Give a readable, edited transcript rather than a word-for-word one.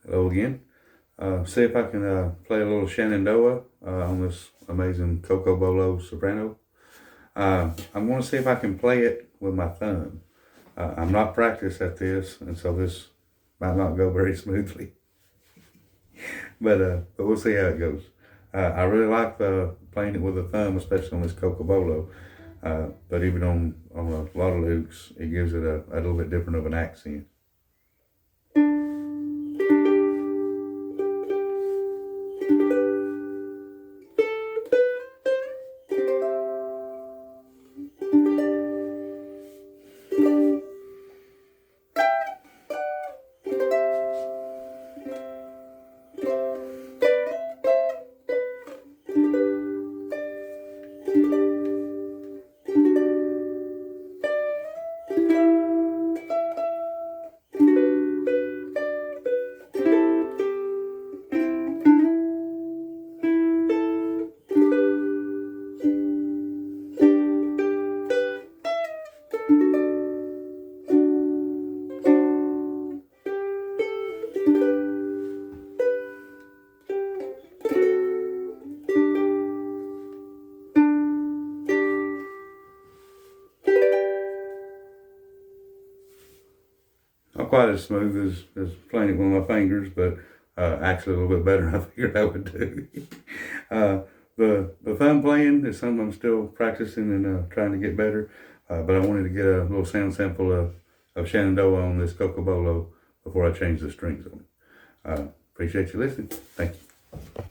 Hello again. See if I can play a little Shenandoah on this amazing Cocobolo Soprano. I'm going to see if I can play it with my thumb. I'm not practiced at this, and so this might not go very smoothly. But we'll see how it goes. I really like playing it with the thumb, especially on this Cocobolo. But even on a lot of loops, it gives it a little bit different of an accent. Not quite as smooth as playing it with my fingers, but actually a little bit better than I figured I would do. The thumb playing is something I'm still practicing and trying to get better, but I wanted to get a little sound sample of Shenandoah on this Cocobolo before I change the strings on it. Appreciate you listening. Thank you.